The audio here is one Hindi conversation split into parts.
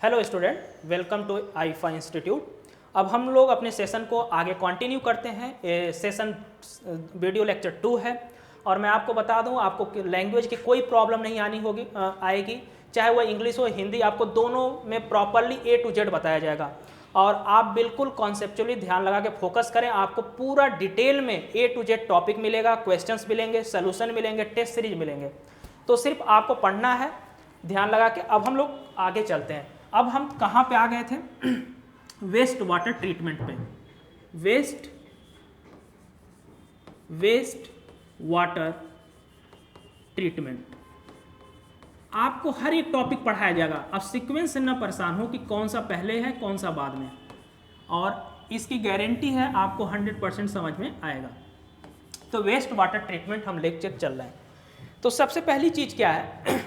Hello student, welcome to IIFA institute. अब हम लोग अपने सेशन को आगे कंटिन्यू करते हैं। ये सेशन वीडियो लेक्चर 2 है और मैं आपको बता दूं, आपको लैंग्वेज की कोई प्रॉब्लम नहीं आएगी, चाहे वह इंग्लिश हो हिंदी, आपको दोनों में प्रॉपरली A to Z बताया जाएगा। और आप बिल्कुल कॉन्सेप्चुअली ध्यान लगा के फोकस करें, आपको पूरा डिटेल में A to Z टॉपिक मिलेगा, क्वेश्चंस मिलेंगे, सोल्यूशन मिलेंगे, टेस्ट सीरीज मिलेंगे। तो सिर्फ आपको पढ़ना है ध्यान लगा के। अब हम लोग आगे चलते हैं। अब हम कहाँ पे आ गए थे? वेस्ट वाटर ट्रीटमेंट पे। वेस्ट वाटर ट्रीटमेंट आपको हर एक टॉपिक पढ़ाया जाएगा। अब सीक्वेंस से न परेशान हो कि कौन सा पहले है कौन सा बाद में, और इसकी गारंटी है आपको 100% समझ में आएगा। तो वेस्ट वाटर ट्रीटमेंट हम लेक्चर चल रहे हैं। तो सबसे पहली चीज क्या है,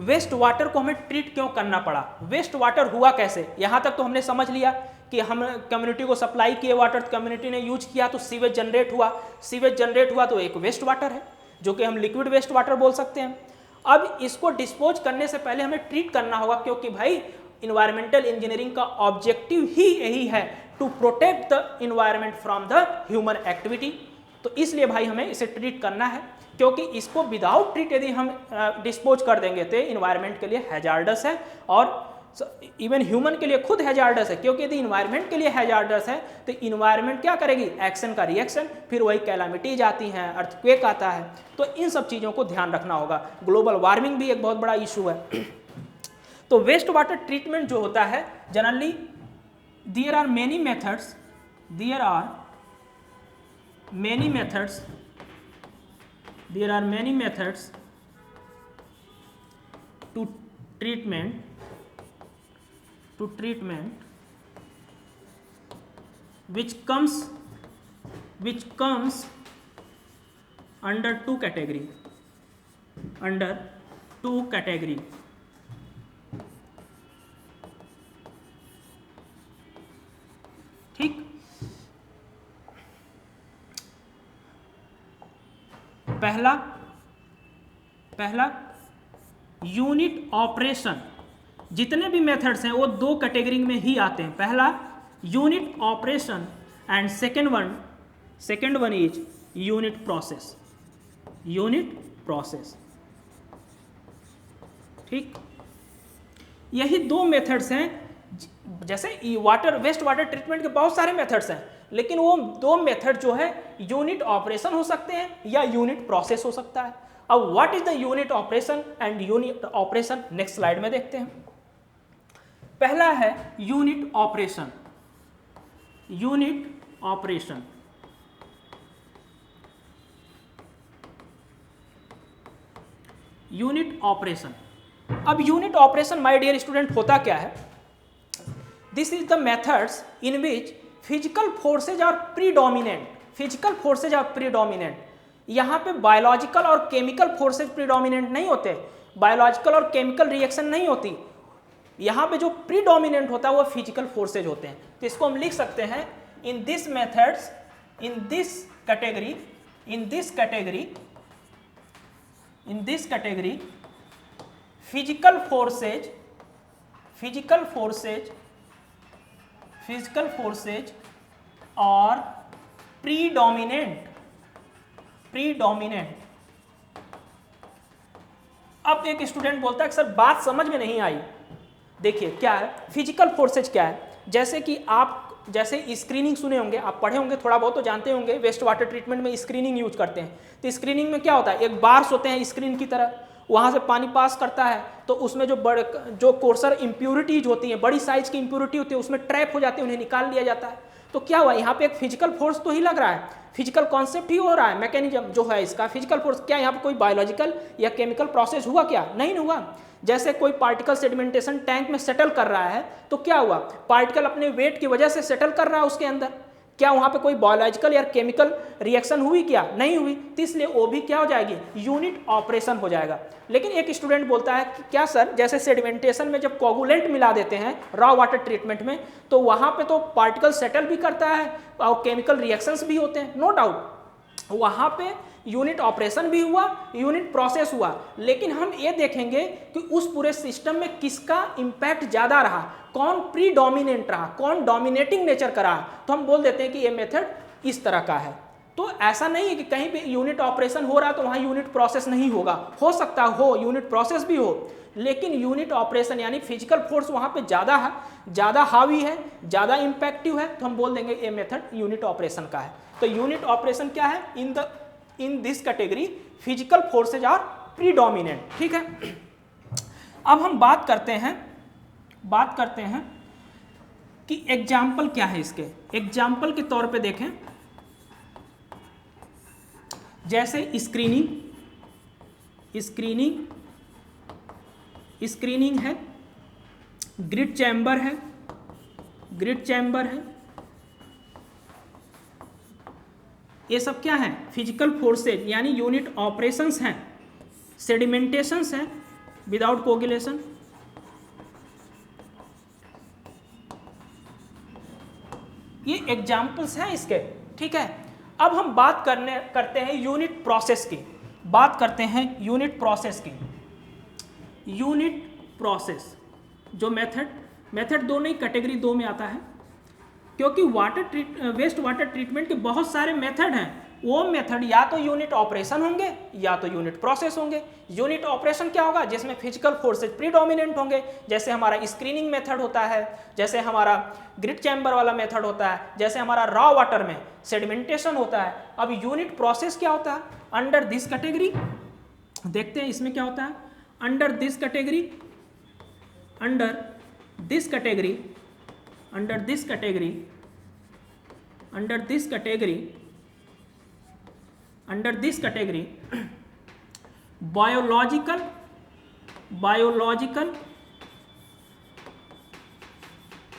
वेस्ट वाटर को हमें ट्रीट क्यों करना पड़ा, वेस्ट वाटर हुआ कैसे। यहां तक तो हमने समझ लिया कि हम कम्युनिटी को सप्लाई किए वाटर, कम्युनिटी ने यूज किया तो सीवेज जनरेट हुआ, सीवेज जनरेट हुआ तो एक वेस्ट वाटर है जो कि हम लिक्विड वेस्ट वाटर बोल सकते हैं। अब इसको डिस्पोज करने से पहले हमें ट्रीट करना होगा, क्योंकि भाई इन्वायरमेंटल इंजीनियरिंग का ऑब्जेक्टिव ही यही है, to protect the environment from the human activity. तो इसलिए भाई हमें इसे ट्रीट करना है, क्योंकि इसको विदाउट ट्रीट यदि हम डिस्पोज कर देंगे तो इन्वायरमेंट के लिए हैजार्डस है, और इवन ह्यूमन के लिए खुद हैजार्डस है। क्योंकि यदि इन्वायरमेंट के लिए हैजार्डस है तो इन्वायरमेंट क्या करेगी, एक्शन का रिएक्शन, फिर वही कैलामिटीज आती हैं, अर्थक्वेक आता है। तो इन सब चीज़ों को ध्यान रखना होगा। ग्लोबल वार्मिंग भी एक बहुत बड़ा इशू है। तो वेस्ट वाटर ट्रीटमेंट जो होता है, generally there are many methods to treatment which comes under two category, ठीक। पहला यूनिट ऑपरेशन। जितने भी मेथड्स हैं वो दो कैटेगरी में ही आते हैं। पहला unit operation and second one is unit process. ठीक, यही दो मेथड्स हैं। जैसे वेस्ट वाटर ट्रीटमेंट के बहुत सारे मेथड्स हैं, लेकिन वो दो मेथड जो है यूनिट ऑपरेशन हो सकते हैं या यूनिट प्रोसेस हो सकता है। अब what is the unit operation and unit operation, next slide में देखते हैं। पहला है यूनिट ऑपरेशन। अब unit operation my dear student होता क्या है? This is the methods in which physical forces are predominant. यहां पे बायोलॉजिकल और केमिकल फोर्सेज प्रीडोमिनेंट नहीं होते, बायोलॉजिकल और केमिकल रिएक्शन नहीं होती। यहां पे जो प्रीडोमिनेंट होता है वो फिजिकल फोर्सेज होते हैं। तो इसको हम लिख सकते हैं इन दिस कैटेगरी फिजिकल फोर्सेज और प्रीडोमिनेंट। अब एक स्टूडेंट बोलता है कि सर बात समझ में नहीं आई। देखिए क्या है फिजिकल फोर्सेज क्या है। जैसे स्क्रीनिंग सुने होंगे, आप पढ़े होंगे, थोड़ा बहुत तो जानते होंगे। वेस्ट वाटर ट्रीटमेंट में स्क्रीनिंग यूज करते हैं। तो स्क्रीनिंग में क्या होता है, एक बार्स होते हैं स्क्रीन की तरह, वहां से पानी पास करता है तो उसमें जो कोर्सर इंप्यूरिटीज होती हैं, बड़ी साइज की इंप्यूरिटी होती है, उसमें ट्रैप हो जाती है, उन्हें निकाल लिया जाता है। तो क्या हुआ, यहाँ पे एक फिजिकल फोर्स तो ही लग रहा है, फिजिकल कॉन्सेप्ट ही हो रहा है, मैकेनिज्म जो है इसका फिजिकल फोर्स। क्या यहाँ पे कोई बायोलॉजिकल या केमिकल प्रोसेस हुआ क्या? नहीं हुआ। जैसे कोई पार्टिकल सेडिमेंटेशन टैंक में सेटल कर रहा है तो क्या हुआ, पार्टिकल अपने वेट की वजह से सेटल कर रहा है उसके अंदर। क्या वहां पे कोई बायोलॉजिकल या केमिकल रिएक्शन हुई क्या? नहीं हुई। तो इसलिए वो भी क्या हो जाएगी, यूनिट ऑपरेशन हो जाएगा। लेकिन एक स्टूडेंट बोलता है कि क्या सर, जैसे सेडिमेंटेशन में जब कोगुलेंट मिला देते हैं रॉ वाटर ट्रीटमेंट में, तो वहां पे तो पार्टिकल सेटल भी करता है और केमिकल रिएक्शंस भी होते हैं, नो डाउट। वहां पे यूनिट ऑपरेशन भी हुआ, यूनिट प्रोसेस हुआ, लेकिन हम ये देखेंगे कि उस पूरे सिस्टम में किसका इम्पैक्ट ज़्यादा रहा, कौन प्रीडोमिनेंट रहा, कौन डोमिनेटिंग नेचर का रहा, तो हम बोल देते हैं कि ये मेथड इस तरह का है। तो ऐसा नहीं है कि कहीं पे यूनिट ऑपरेशन हो रहा है तो वहाँ यूनिट प्रोसेस नहीं होगा, हो सकता हो यूनिट प्रोसेस भी हो, लेकिन यूनिट ऑपरेशन यानी फिजिकल फोर्स वहाँ पे ज़्यादा हावी है, ज़्यादा इम्पैक्टिव है, तो हम बोल देंगे ये मेथड यूनिट ऑपरेशन का है। तो यूनिट ऑपरेशन क्या है, in this category physical forces are predominant. ठीक है, अब हम बात करते हैं कि एग्जाम्पल क्या है इसके। एग्जाम्पल के तौर पे देखें, जैसे स्क्रीनिंग है, ग्रिड चैम्बर है, ये सब क्या है, फिजिकल फोर्सेज यानी यूनिट ऑपरेशंस हैं। सेडिमेंटेशंस हैं विदाउट कोगुलेशन, ये एग्जाम्पल्स हैं इसके। ठीक है, अब हम बात करते हैं यूनिट प्रोसेस की, यूनिट प्रोसेस जो मेथड दो नहीं, कैटेगरी 2 में आता है, क्योंकि वेस्ट वाटर ट्रीटमेंट के बहुत सारे मेथड हैं। वो मेथड या तो यूनिट ऑपरेशन होंगे या तो यूनिट प्रोसेस होंगे। यूनिट ऑपरेशन क्या होगा, जिसमें फिजिकल फोर्सेज प्रीडोमिनेंट होंगे, जैसे हमारा स्क्रीनिंग मेथड होता है, जैसे हमारा ग्रिड चैम्बर वाला मेथड होता है, जैसे हमारा रॉ वाटर में सेडिमेंटेशन होता है। अब यूनिट प्रोसेस क्या होता है, अंडर दिस कैटेगरी, देखते हैं इसमें क्या होता है। अंडर दिस कैटेगरी बायोलॉजिकल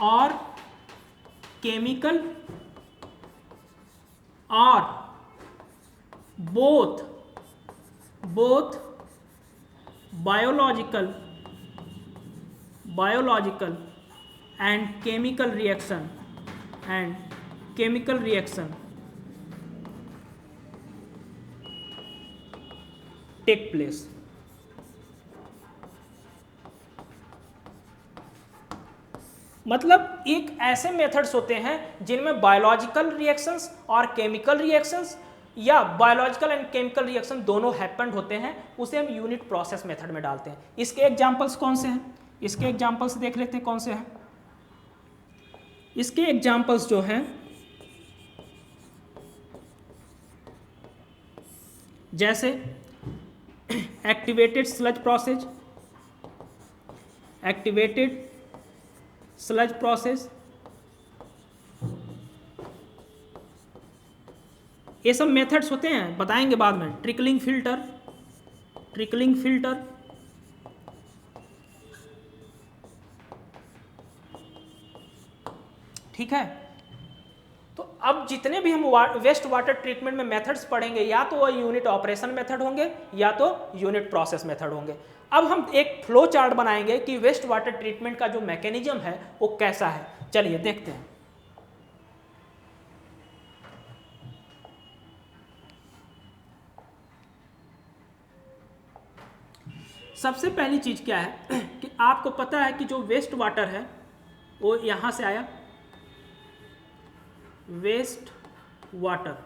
और केमिकल और both biological and chemical reaction take place। मतलब एक ऐसे मेथड्स होते हैं जिनमें बायोलॉजिकल रिएक्शंस और केमिकल रिएक्शंस या बायोलॉजिकल एंड केमिकल रिएक्शन दोनों हैपेंड होते हैं, उसे हम यूनिट प्रोसेस मेथड में डालते हैं। इसके एग्जांपल्स कौन से हैं, इसके एग्जांपल्स देख लेते हैं कौन से हैं। इसके एग्जांपल्स जो हैं, जैसे एक्टिवेटेड स्लज प्रोसेस, ये सब मेथड्स होते हैं, बताएंगे बाद में। ट्रिकलिंग फिल्टर, ठीक है। तो अब जितने भी हम वेस्ट वाटर ट्रीटमेंट में मेथड्स पढ़ेंगे, या तो वो यूनिट ऑपरेशन मेथड होंगे या तो यूनिट प्रोसेस मेथड होंगे। अब हम एक फ्लो चार्ट बनाएंगे कि वेस्ट वाटर ट्रीटमेंट का जो मैकेनिज्म है वो कैसा है। चलिए देखते हैं। सबसे पहली चीज क्या है कि आपको पता है कि जो वेस्ट वाटर है वो यहां से आया, वेस्ट वाटर,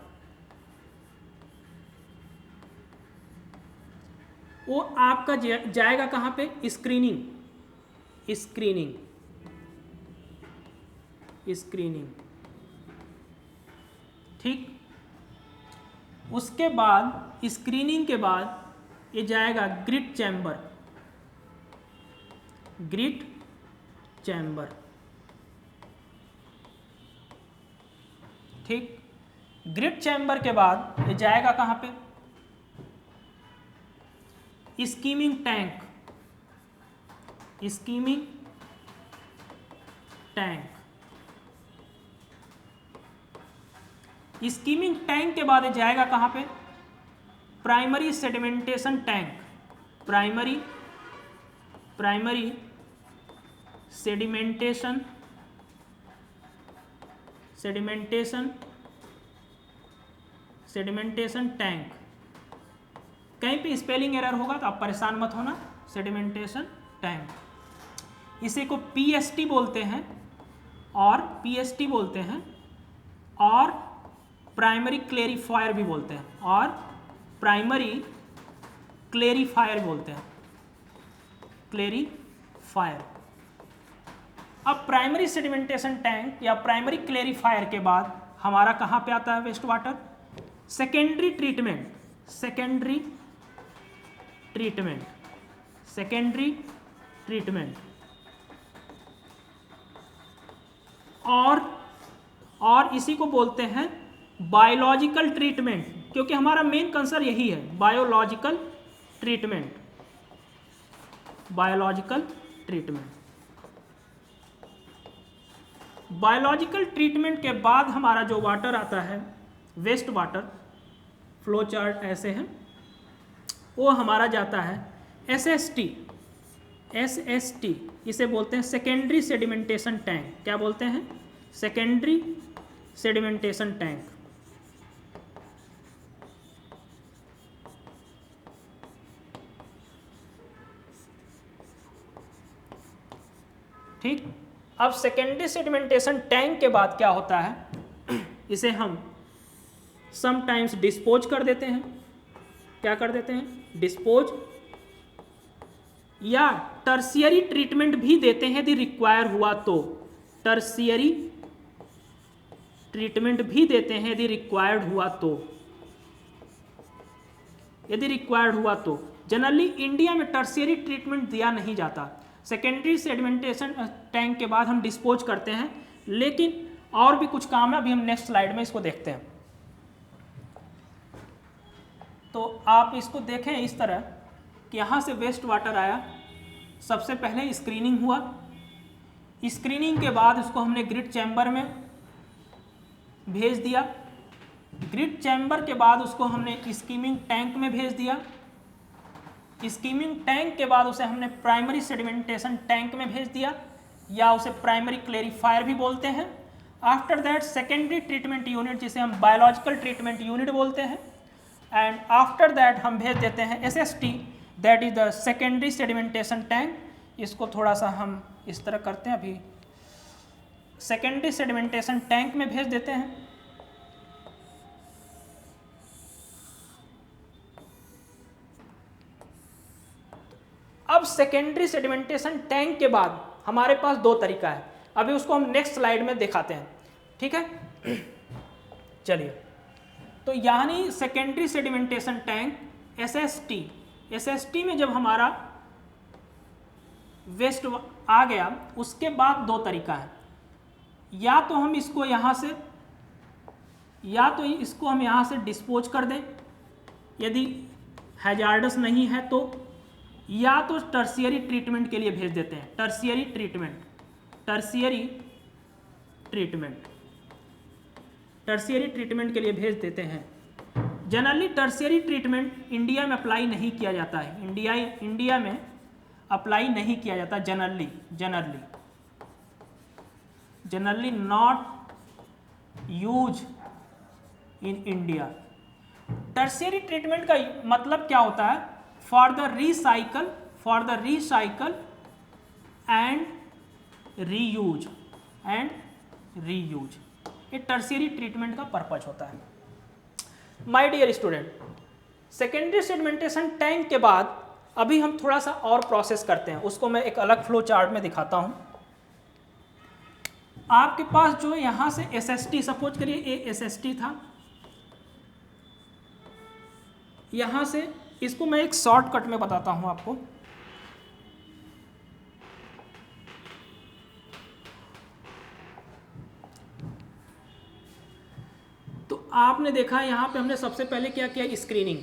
वो आपका जाएगा कहां पे, स्क्रीनिंग, ठीक। उसके बाद स्क्रीनिंग के बाद ये जाएगा ग्रिड चैम्बर, ठीक। ग्रिड चैम्बर के बाद ये जाएगा कहां पे, स्कीमिंग टैंक, स्कीमिंग टैंक के बाद ये जाएगा कहां पे, primary sedimentation tank, primary sedimentation tank, कहीं पे स्पेलिंग एरर होगा तो आप परेशान मत होना। सेडिमेंटेशन टैंक, इसे को पीएसटी बोलते हैं और पीएसटी बोलते हैं और प्राइमरी क्लेरिफायर भी बोलते हैं और प्राइमरी क्लेरिफायर बोलते हैं, क्लेरिफायर। अब प्राइमरी सेडिमेंटेशन टैंक या प्राइमरी क्लेरिफायर के बाद हमारा कहाँ पे आता है waste water? Secondary treatment, secondary treatment, secondary treatment और इसी को बोलते हैं बायोलॉजिकल ट्रीटमेंट, क्योंकि हमारा मेन कंसर्न यही है, biological treatment, biological treatment. Biological treatment के बाद हमारा जो वाटर आता है वेस्ट वाटर, फ्लो चार्ट ऐसे हैं, वो हमारा जाता है एसएसटी, एसएसटी इसे बोलते हैं सेकेंडरी सेडिमेंटेशन टैंक। क्या बोलते हैं? Secondary sedimentation tank. ठीक, अब सेकेंडरी सेडिमेंटेशन टैंक के बाद क्या होता है, इसे हम समटाइम्स डिस्पोज कर देते हैं। क्या कर देते हैं? डिस्पोज, या टर्शियरी ट्रीटमेंट भी देते हैं यदि रिक्वायर हुआ तो। टर्शियरी ट्रीटमेंट भी देते हैं यदि रिक्वायर्ड हुआ तो, यदि रिक्वायर्ड हुआ तो। जनरली इंडिया में टर्शियरी ट्रीटमेंट दिया नहीं जाता। सेकेंडरी सेडिमेंटेशन टैंक के बाद हम डिस्पोज करते हैं, लेकिन और भी कुछ काम है, अभी हम नेक्स्ट स्लाइड में इसको देखते हैं। तो आप इसको देखें इस तरह कि यहाँ से वेस्ट वाटर आया, सबसे पहले स्क्रीनिंग हुआ, स्क्रीनिंग के बाद उसको हमने ग्रिड चैम्बर में भेज दिया, ग्रिड चैम्बर के बाद उसको हमने स्कीमिंग टैंक में भेज दिया, स्कीमिंग टैंक के बाद उसे हमने प्राइमरी सेडिमेंटेशन टैंक में भेज दिया, या उसे प्राइमरी क्लेरिफायर भी बोलते हैं। After that secondary treatment unit, जिसे हम बायोलॉजिकल ट्रीटमेंट यूनिट बोलते हैं, एंड आफ्टर दैट हम भेज देते हैं SST, that is the secondary sedimentation tank. इसको थोड़ा सा हम इस तरह करते हैं, अभी सेकेंडरी सेडिमेंटेशन टैंक में भेज देते हैं। अब सेकेंडरी सेडिमेंटेशन टैंक के बाद हमारे पास दो तरीका है, अभी उसको हम नेक्स्ट स्लाइड में दिखाते हैं। ठीक है, चलिए। तो यानी secondary sedimentation tank SST, SST में जब हमारा वेस्ट आ गया, उसके बाद दो तरीका है, या तो हम इसको यहाँ से, या तो इसको हम यहाँ से डिस्पोज कर दें यदि हैजार्डस नहीं है तो, या तो टर्शियरी ट्रीटमेंट के लिए भेज देते हैं। Tertiary treatment, tertiary treatment, tertiary treatment के लिए भेज देते हैं। जनरली टर्शियरी ट्रीटमेंट इंडिया में अप्लाई नहीं किया जाता है, इंडिया में अप्लाई नहीं किया जाता generally, generally not use in India. Tertiary treatment का मतलब क्या होता है? For the recycle and reuse, ये टर्शियरी ट्रीटमेंट का पर्पज होता है। My dear student, secondary sedimentation tank के बाद अभी हम थोड़ा सा और प्रोसेस करते हैं, उसको मैं एक अलग फ्लो चार्ट में दिखाता हूं। आपके पास जो यहां से एसएसटी, सपोज करिए ये एसएसटी था, यहां से इसको मैं एक शॉर्टकट में बताता हूं आपको। तो आपने देखा यहां पे हमने सबसे पहले क्या किया, screening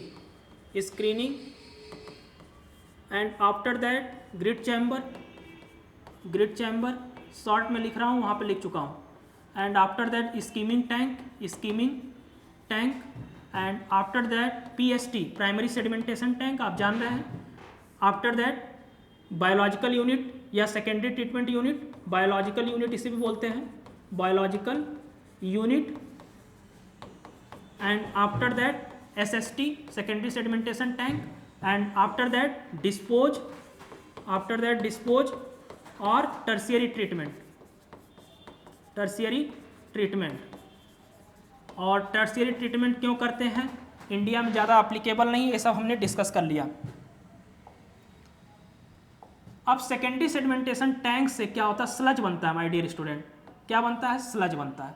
and after that grit chamber, short में लिख रहा हूं, वहां पे लिख चुका हूं, and after that skimming tank, and after that PST, primary sedimentation tank, आप जान रहे हैं। आफ्टर दैट बायोलॉजिकल यूनिट या secondary treatment unit, biological unit इसे भी बोलते हैं, biological unit, and after that SST secondary sedimentation tank, and after that dispose और टर्शियरी ट्रीटमेंट। और टर्शियरी ट्रीटमेंट क्यों करते हैं, इंडिया में ज़्यादा अप्लीकेबल नहीं, ये सब हमने डिस्कस कर लिया। अब सेकेंडरी सेडिमेंटेशन टैंक से क्या होता है, स्लज बनता है माय डियर स्टूडेंट। क्या बनता है, स्लज बनता है।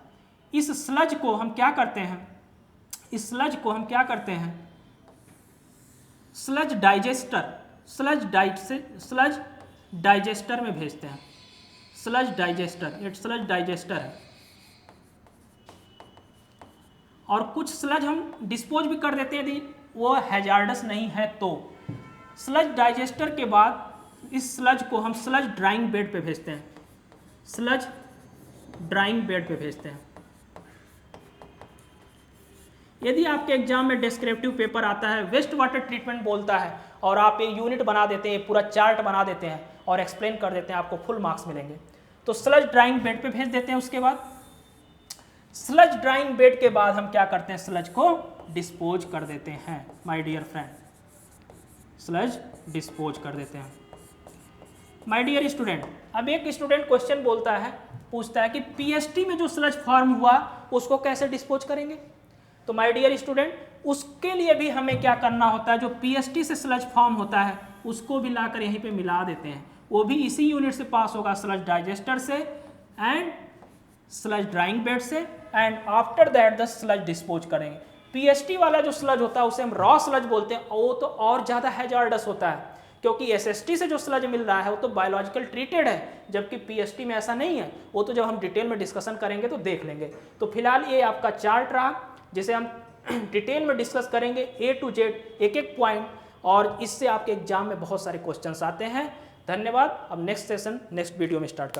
इस स्लज को हम क्या करते हैं, स्लज डाइजेस्टर में भेजते हैं। स्लज डाइजेस्टर है। और कुछ स्लज हम डिस्पोज भी कर देते हैं यदि वो हैजार्डस नहीं है तो। स्लज डाइजेस्टर के बाद इस स्लज को हम स्लज ड्राइंग बेड पे भेजते हैं। यदि आपके एग्जाम में डिस्क्रिप्टिव पेपर आता है, वेस्ट वाटर ट्रीटमेंट बोलता है, और आप ये यूनिट बना देते हैं, पूरा चार्ट बना देते हैं और एक्सप्लेन कर देते हैं, आपको फुल मार्क्स मिलेंगे। तो स्लज ड्राइंग बेड पे भेज देते हैं। उसके बाद स्लज ड्राइंग बेड के बाद हम क्या करते हैं, स्लज को डिस्पोज कर देते हैं my dear friend, sludge dispose कर देते हैं। माय डियर स्टूडेंट, अब एक स्टूडेंट क्वेश्चन पूछता है कि पीएसटी में जो स्लज फॉर्म हुआ उसको कैसे डिस्पोज करेंगे। तो माय डियर स्टूडेंट, उसके लिए भी हमें क्या करना होता है, जो पीएसटी से स्लज फॉर्म होता है उसको भी लाकर यहीं पे मिला देते हैं। वो भी इसी यूनिट से पास होगा, स्लज डाइजेस्टर से एंड स्लज ड्राइंग बेड से, and after that the sludge dispose करेंगे। पीएसटी वाला जो स्लज होता है उसे हम रॉ स्लज बोलते हैं, वो तो और ज़्यादा हैजार्डस होता है, क्योंकि एसएसटी से जो स्लज मिल रहा है वो तो बायोलॉजिकल ट्रीटेड है, जबकि पीएसटी में ऐसा नहीं है। वो तो जब हम डिटेल में डिस्कशन करेंगे तो देख लेंगे। तो फिलहाल ये आपका चार्ट रहा, जिसे हम डिटेल में डिस्कस करेंगे A to Z, एक एक पॉइंट, और इससे आपके एग्जाम में बहुत सारे क्वेश्चंस आते हैं। धन्यवाद। अब नेक्स्ट सेशन नेक्स्ट वीडियो में स्टार्ट करते हैं।